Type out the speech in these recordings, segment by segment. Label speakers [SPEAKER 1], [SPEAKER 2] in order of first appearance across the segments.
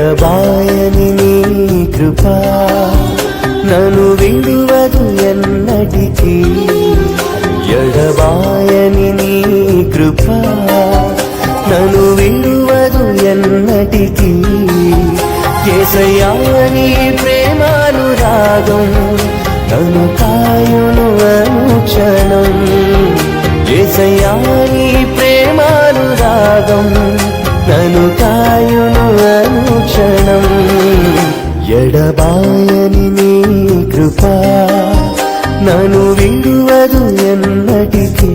[SPEAKER 1] ఎడబాయని నీ కృప నన్ను విడువదు ఎన్నటికీ. ఎడబాయని నీ కృప నన్ను విడువదు ఎన్నటికీ. యేసయ్యా నీ ప్రేమానురాగం నన్ను కాయును అనుక్షణం. యేసయ్యా నీ ప్రేమానురాగం నన్ను కాయును అనుక్షణం. ఎడబాయని నీ కృప నన్ను విడువదు ఎన్నటికీ.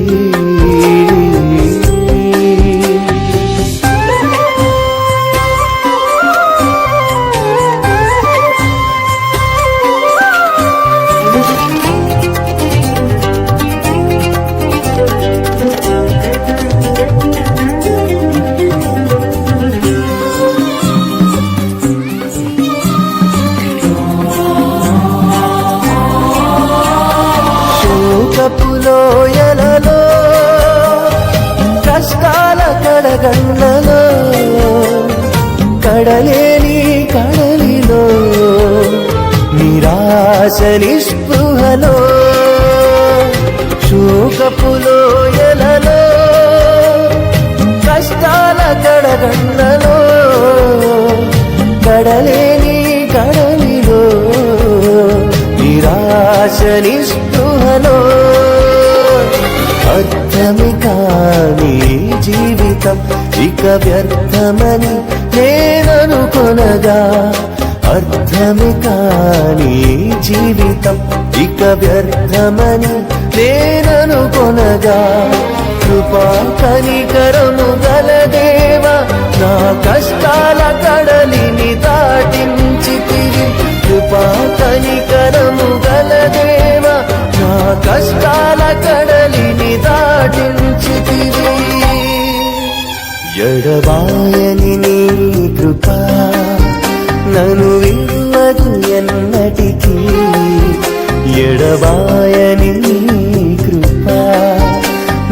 [SPEAKER 1] లోయలలో కష్టాల కడగండ్లలో కడలేని కడలిలో నిరాశ నిస్పృహలో శోకపు లోయలలో కష్టాల కడగండ్లలో కడలేని కడలిలో నిరాశ నిస్పృహలో అర్థమి కాని జీవితం ఇక వ్యర్థమని నేననుకొనగా. అర్థమి కాని జీవితం ఇక వ్యర్థమని నేననుకొనగా. కృపా కనికరము గల దేవా నా కష్టాల కడలిని దాటించితివి. కృపా కనికరము గల దేవా నా కష్టాల కడలిని దాటించితివి. ఎడబాయని నీ కృప నన్ను విడువదు ఎన్నటికీ. ఎడబాయని నీ కృప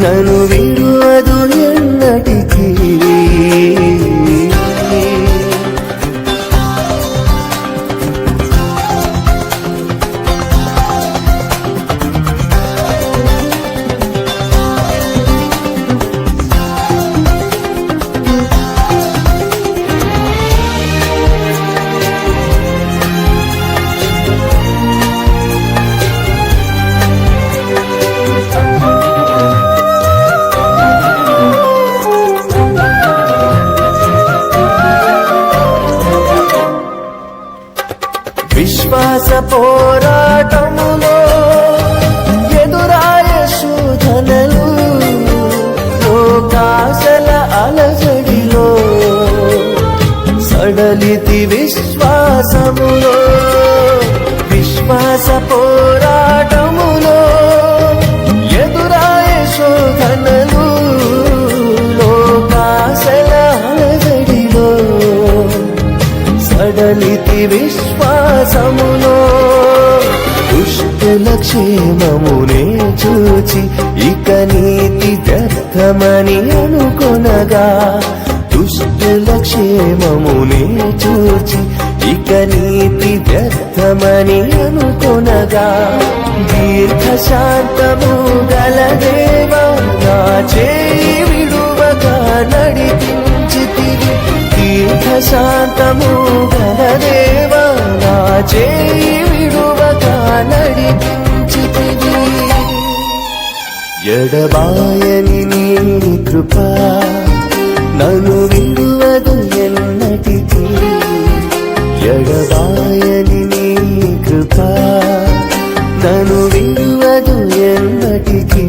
[SPEAKER 1] నన్ను విడువదు ఎన్నటికీ. విశ్వాస పోరాటములో ఎదురాయ శోధనలు లోకాశల అలజడిలో సడలితి విశ్వాసములో. విశ్వాస పోరాటములో ఎదురాయ శోధనలు లోకాశల అలజడిలో సడలితి విశ్వాసములో. దుష్టుల క్షేమమునే చూచి ఇక నీతి వ్యర్థమని అనుకొనగా. దుష్టుల క్షేమమునే చూచి ఇక నీతి వ్యర్థమని అనుకొనగా. దీర్ఘశాంతము గల దేవా నా చేయి విడువగా నడిపించితివి. దీర్ఘశాంతము గల దేవా నా చేయి విడువగా నడిపించితివి. ఎడబాయని నీ కృప నన్ను విడువదు ఎన్నటికీ. ఎడబాయని నీ కృప నన్ను విడువదు ఎన్నటికీ.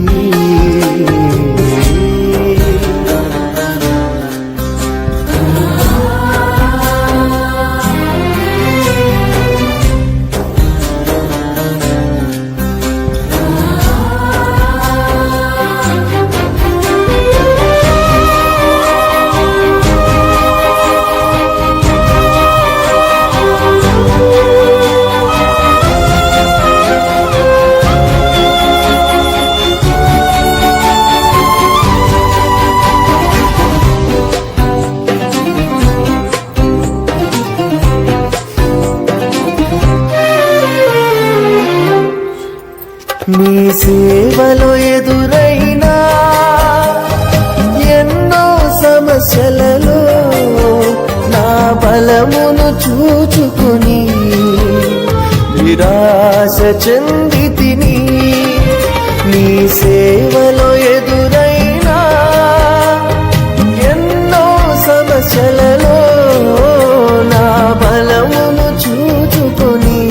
[SPEAKER 1] సేవలో ఎదురైనా ఎన్నో సమస్యలలో నా బలమును చూచుకుని నిరాశ చెందితిని. నీ సేవలో ఎదురైనా ఎన్నో సమస్యలలో నా బలమును చూచుకొని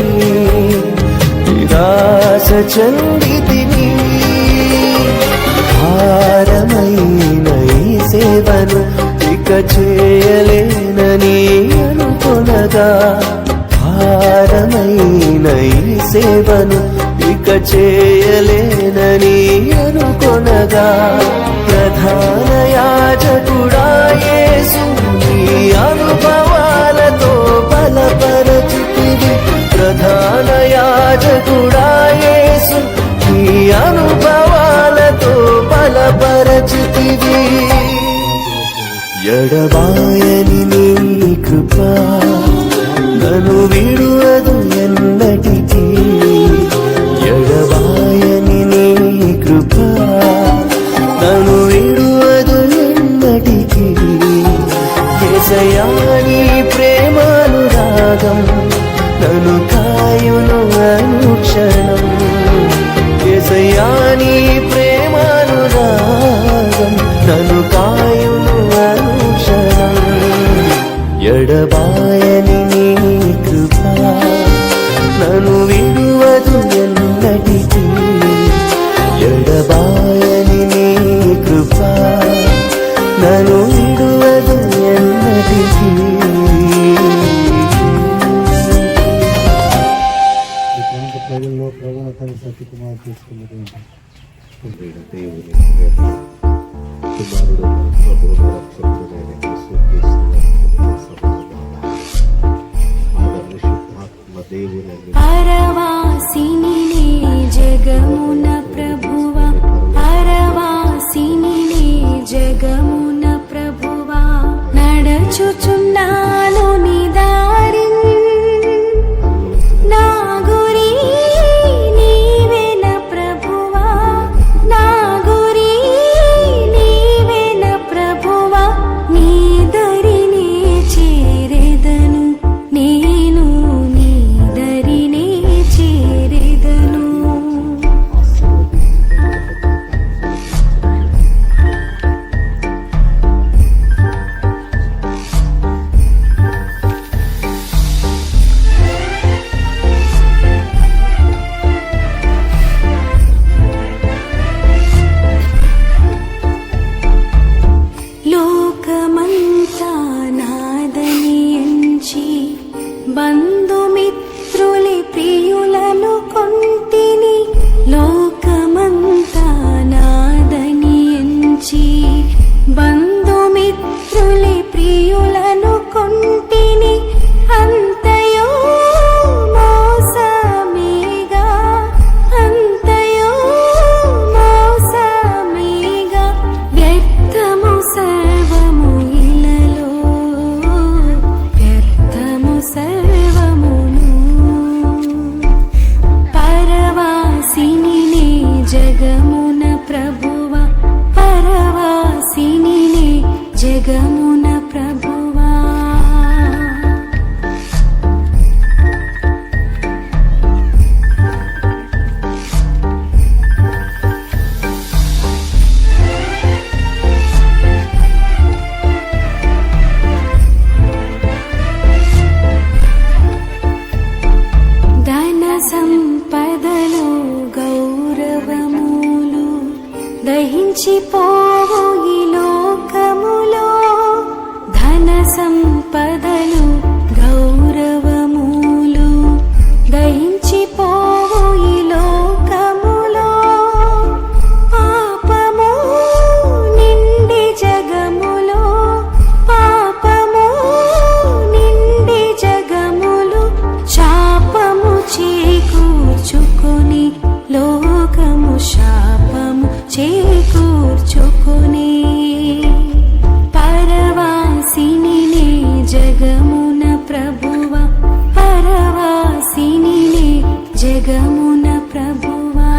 [SPEAKER 1] నిరాశ చెందితిని. భారమైన ఈ సేవను ఇక చేయలేనని అనుకొనగా, భారమైన ఈ సేవను ఇక చేయలేనని అనుకొనగా, ప్రధాన యాజకుడా యేసు నీ అనుభవాలతో బలపరచుతివి. ప్రధాన యాజకుడా యేసు నీ అనుభవాలతో బలపరచుతివి. ఎడబాయని నీ కృప నన్ను విడువదు ఎన్నటికీ. ఎడబాయని నీ కృప నన్ను విడువదు ఎన్నటికీ. యేసయ్యా నీ ప్రేమానురాగం నన్ను కాయును అనుక్షణం. యేసయ్యా నీ ప్రేమానురాగం నన్ను కాయును అనుక్షణం. ఎడబాయని నీ కృప నన్ను విడువదు ఎన్నటికీ. ఎడబాయని నీ కృప నన్ను విడువదు ఎన్నటికీ.
[SPEAKER 2] ప్రజల్లో ప్రభుత్వ సత్యకుమార్ తీసుకున్నటువంటి దేవుని కుమారుడు ప్రభువు రక్షకుడైన పరిశుద్ధాత్మ దేవుని
[SPEAKER 3] పరవాసిని జగమున ప్రభువ, పరవాసిని జగమున ప్రభువ, నడచుచున్నాను నీ దారి, నా గురి నీవేన ప్రభువా, నా గురి నీవేన ప్రభువా, నీ దరినే చేరెదను నేను, నీ దరినే చేరెదను. లోకమంతా నాదని ఎంచి బంధుమిత్రులి ప్రియులను కొంటిని. లోకమంతా నాదని ఎంచి బంధుమిత్రులి ప్రియులను కొంటిని. అంతయో మోసమేగా, అంతయో మోసమేగా, వ్యర్థము సర్వము ఇలలో, వ్యర్థము సర్వమును. పరవాసిని జగమున ప్రభువ, పరవాసిని జగమున ప్రభువా. ధన సంపదలు గౌరవములు దహించిపోవు ఈ లోకములో. ధన సంపదలు గౌరవములు దహించిపోవు ఈ లోకములో. పాపము నిండి జగములో, పాపము నిండి జగములు, శాపము చేకూర్చుకొని లోకము శాపము చేకూర్చుకొని. పరవాసిని జగమున ప్రభువ, పరవాసిని జగమున ప్రభువా.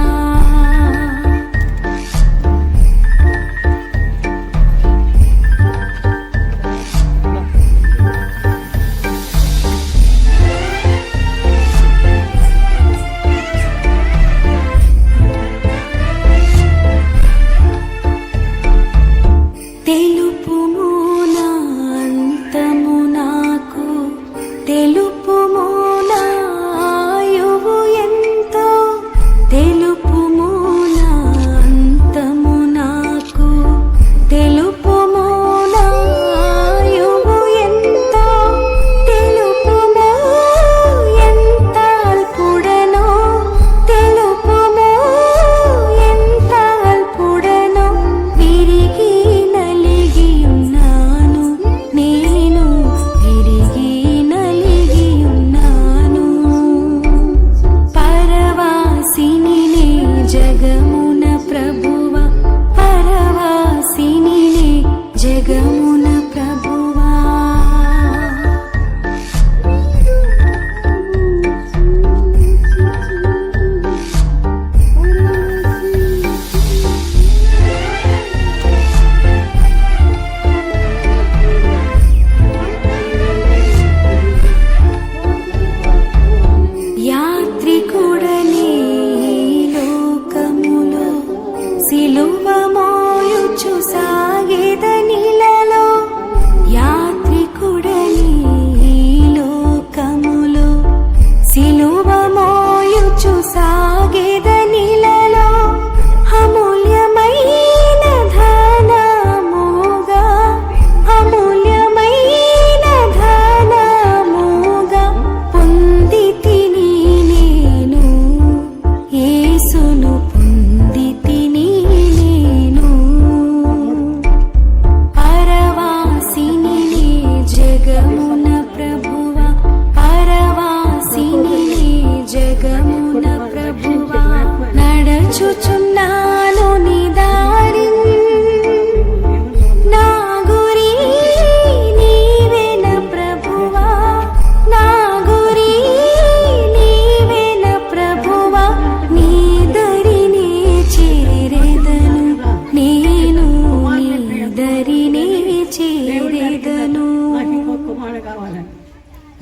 [SPEAKER 4] కావాలని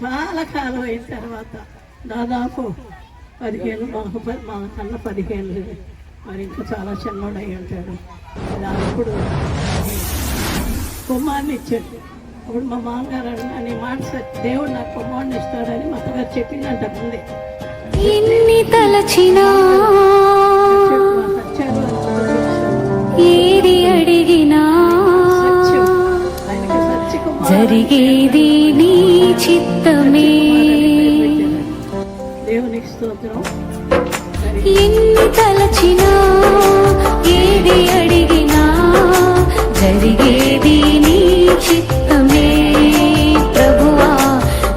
[SPEAKER 4] చాలా కాలం అయిన తర్వాత దాదాపు 15 మా కన్నా 15 మరి ఇంకా చాలా చిన్నోడు అయి ఉంటాడు. అప్పుడు కుమార్ని ఇచ్చాడు. అప్పుడు మా మామగారు అని మాట దేవుడు నాకు కుమార్ని ఇస్తాడని మా అత్తగారు చెప్పిందంట ముందే.
[SPEAKER 3] ఎన్ని తలచినా ఏది అడిగినా జరిగేది నీ చిత్తమే.
[SPEAKER 4] దేవునికి స్తోత్రం.
[SPEAKER 3] ఎన్ని తలచినా ఏది అడిగినా జరిగేది నీ చిత్తమే ప్రభువా,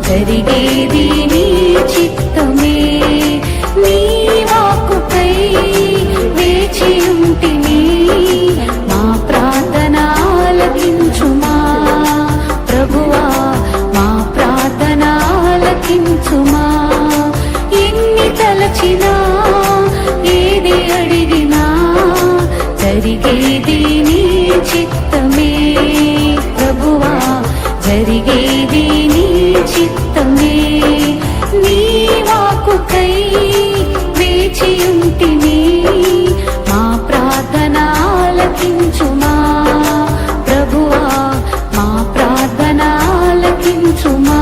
[SPEAKER 3] జరిగేది నీ చిత్తమే. నీ వాక్కుకై వేచి ఉంటిని, మా ప్రార్థన ఆలకించుమా ప్రభువా, మా ప్రార్థన ఆలకించుమా. ఎన్ని తలచినా ఏది అడిగినా జరిగేది నీ చిత్తమే ప్రభువా, జరిగేది నీ చిత్తమే. నీ వాక్కుకై వేచి ఉంటిని, మా ప్రార్థన ఆలకించుమా ప్రభువా, మా ప్రార్థన ఆలకించుమా.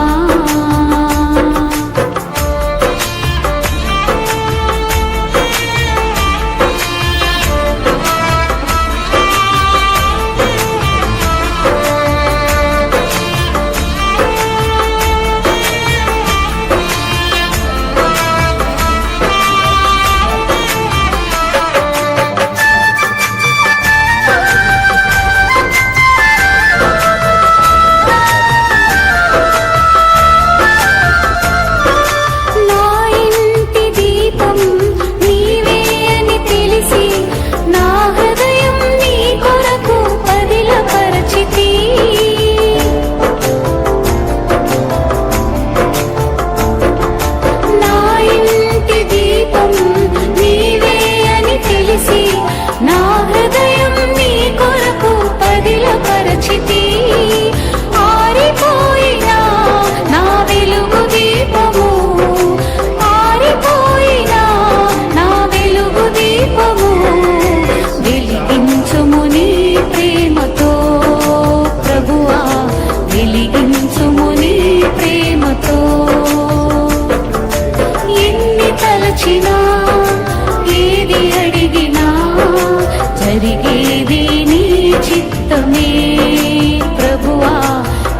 [SPEAKER 3] ఏది అడిగినా జరిగేది నీ చిత్తమే ప్రభువా,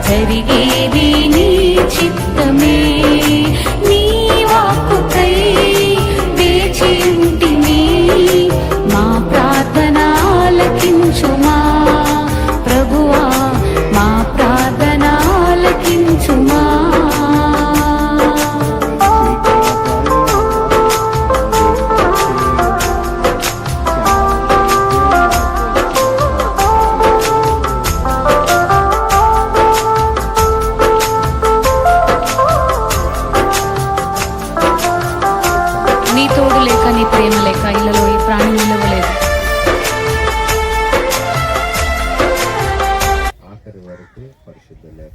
[SPEAKER 3] జరిగేది నీ చిత్తమే. నీ వాక్కుకై వేచి ఉంటిని, మా ప్రార్థన ఆలకించుమా ప్రభువా, మా ప్రార్థన ఆలకించుమా. నీ తోడు లేక, నీ ప్రేమ లేక ఇళ్ళలో ఈ ప్రాణి నిలవలేదు.
[SPEAKER 2] ఆఖరి వరకు పరిశుద్ధ లేఖ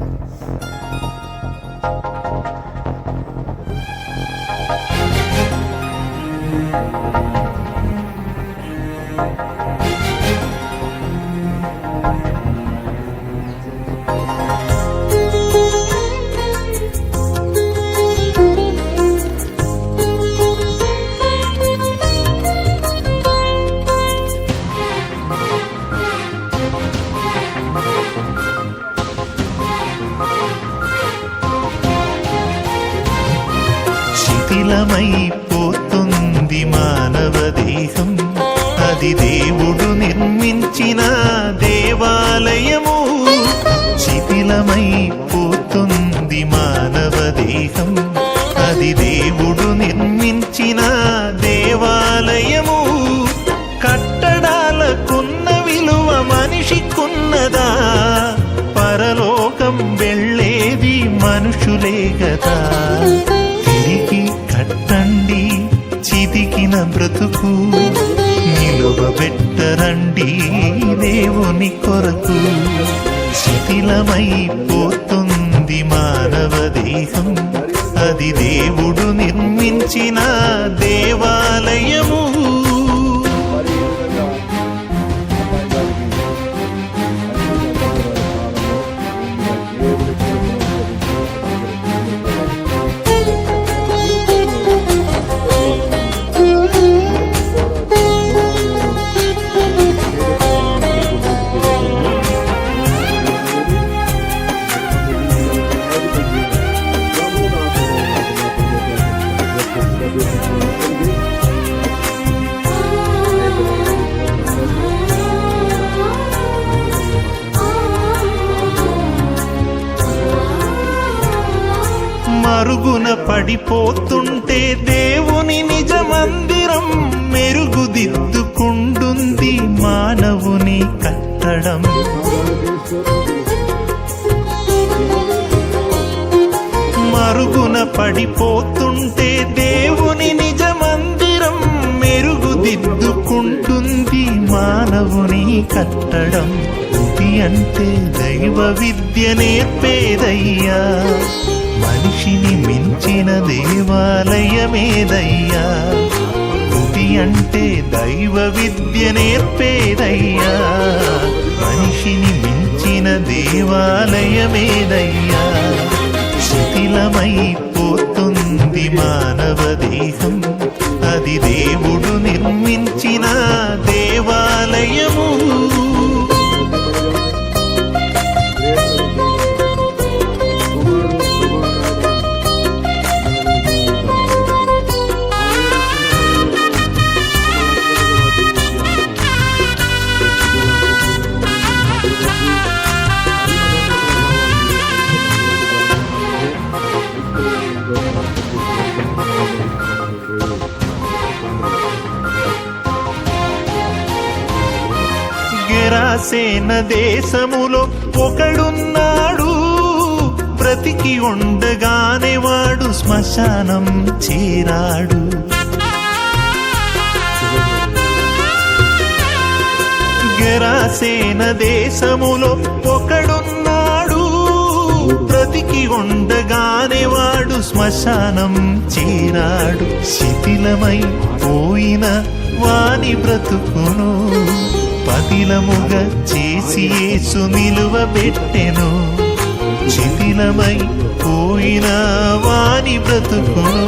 [SPEAKER 5] శిథిలమైపోతుంది మానవ దేహం, అది దేవుడు నిర్మించిన దేవాలయము. శిథిలమైపోతుంది మానవ దేహం, అది దేవుడు నిర్మించిన దేవాలయము. కట్టడాలకున్న విలువ మనిషికున్నదా? పరలోకం వెళ్ళేది మనుషులే గదా. తిరిగి కట్టండి చితికిన బ్రతుకు, నిలువబెట్టరండి దేవుని కొరకు. శిథిలమైపోతుంది మానవ దేహం అది దేవుడు నిర్మించిన దేవాలయము.
[SPEAKER 2] మరి ఈ విధంగా అమ్మాయి గారికి దేవుడి
[SPEAKER 5] మరుగున పడిపోతుంటే దేవుని నిజ మందిరం మెరుగుదిద్దుకుంటుంది మానవుని కట్టడం. మరుగున పడిపోతుంటే దేవుని నిజ మందిరం మెరుగుదిద్దుకుంటుంది మానవుని కట్టడం. ఇది అంటే దైవ విద్య నేర్పేదయ్యా, మనిషిని మించిన దేవాలయమేదయ్యా. ఇది అంటే దైవ విద్య నేర్పేదయ్యా, మనిషిని మించిన దేవాలయమేదయ్యా. శిథిలమైపోతుంది మానవ దేహం అది దేవుడు నిర్మించిన దేవాలయము. గెరాసేన దేశములో ఒకడున్నాడు, బ్రతికి ఉండగానే వాడు శ్మశానం చేరాడు. గెరాసేన దేశములో ఒకడున్నాడు, బ్రతికి ఉండగానే వాడు శ్మశానం చేరాడు. శిథిలమై పోయిన వాని బ్రతుకును పదిలముగా చేసి యేసు నిలువబెట్టెను. శిథిలమై పోయిన వాని బ్రతుకును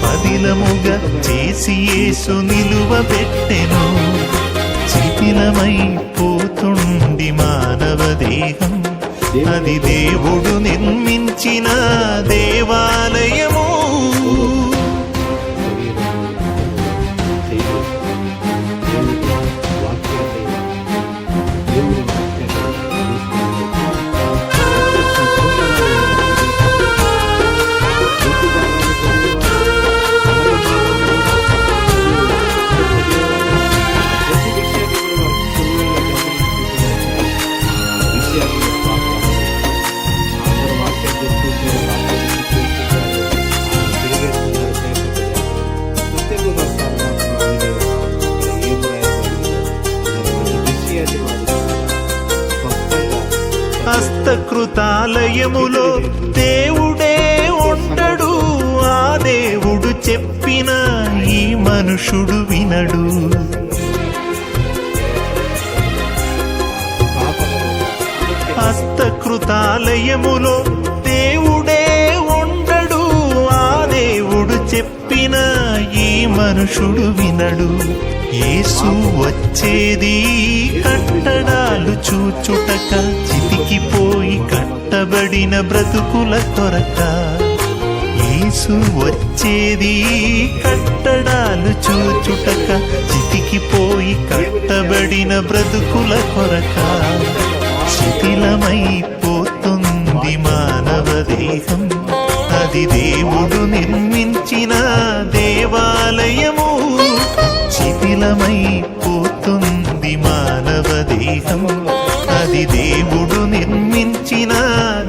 [SPEAKER 5] పదిలముగా చేసి యేసు నిలువబెట్టెను. శిథిలమై పోతుంది మానవ దేహం అది దేవుడు నిర్మించిన దేవాలయము. హస్తకృతాలయములో దేవుడే ఉండడు, ఆ దేవుడు చెప్పిన ఈ మనుషుడు వినడు. హస్తకృతాలయములో దేవుడే ఉండడు, ఆ దేవుడు చెప్పిన ఈ మనుషుడు వినడు. యేసు వచ్చేది కట్టడాలు చూచుటక, చితికిపోయి కట్టబడిన బ్రతుకుల కొరక. యేసు వచ్చేది కట్టడాలు చూచుటక, చితికిపోయి కట్టబడిన బ్రతుకుల కొరక. శిథిలమైపోతుంది మానవ దేహం అది దేవుడు నిర్మించిన దేవాలయము. శిథిలమైపోతుంది మానవ దేహం అది దేవుడు నిర్మించిన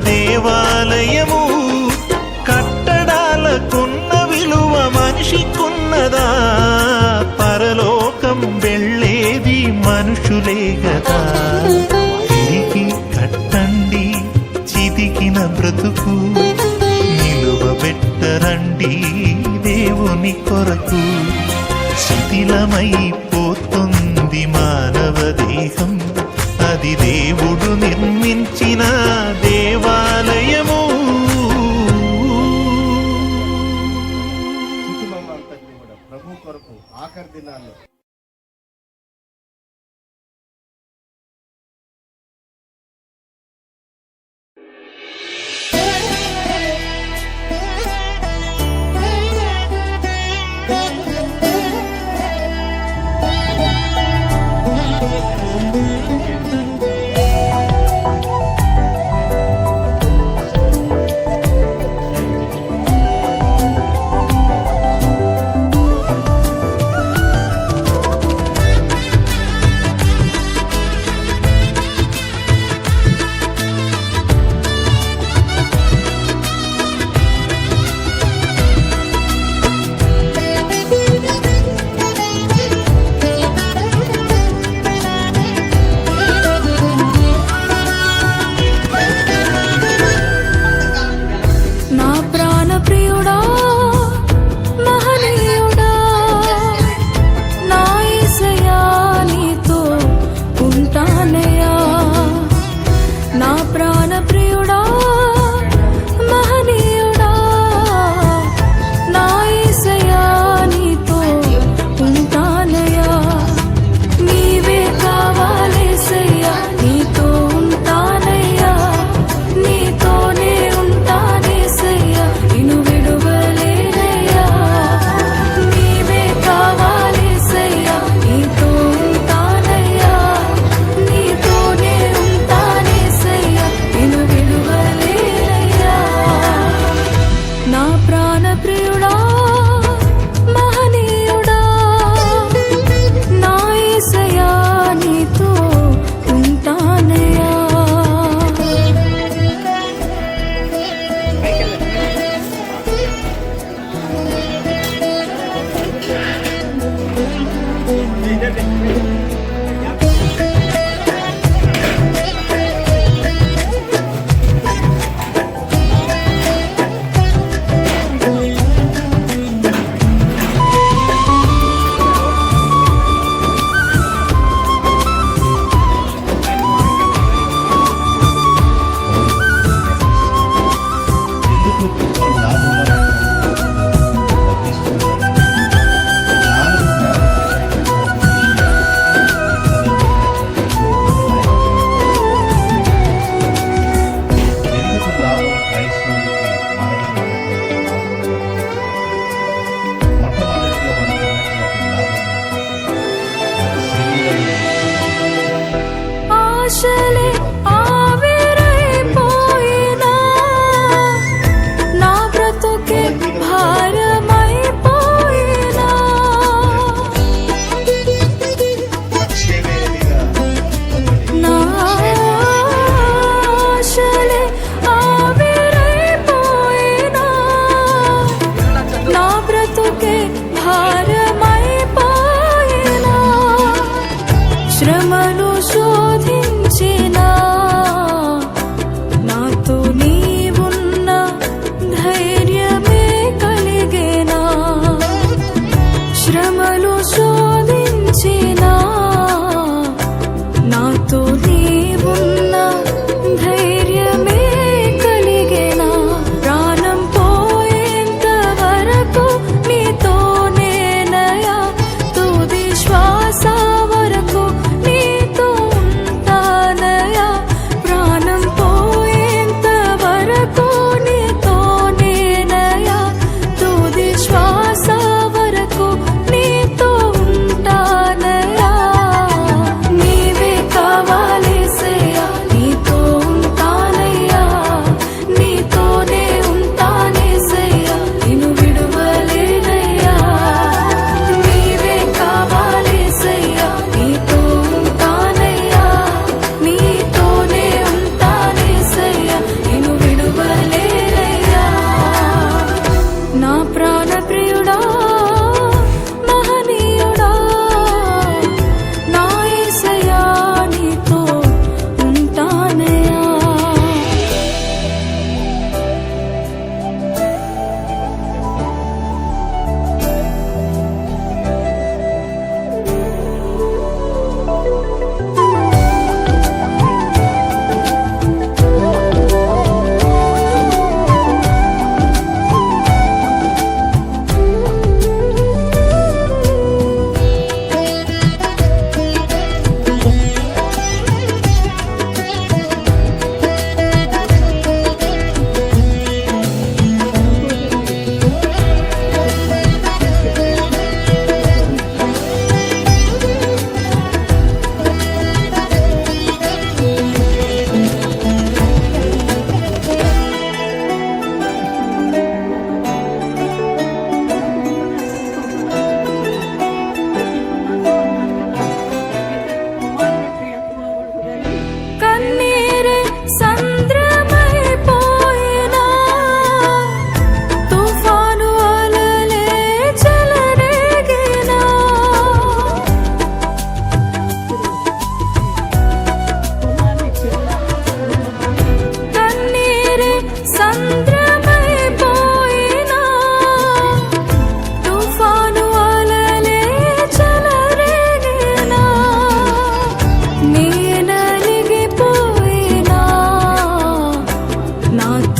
[SPEAKER 5] దేవాలయము. కట్టడాలకున్న విలువ మనిషికున్నదా, పరలోకం వెళ్ళేది మనుషులే గదా. తిరిగి కట్టండి చితికిన బ్రతుకు, పెట్టరండి దేవుని కొరకు. శిథిలమైపోతుంది మానవ దేహం, అది దేవుడు నిర్మించిన దేవాలయము.
[SPEAKER 2] కుటుంబమంతటిని కూడా ప్రభు కొరకు ఆఖరి దినాల్లో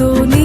[SPEAKER 3] నీతో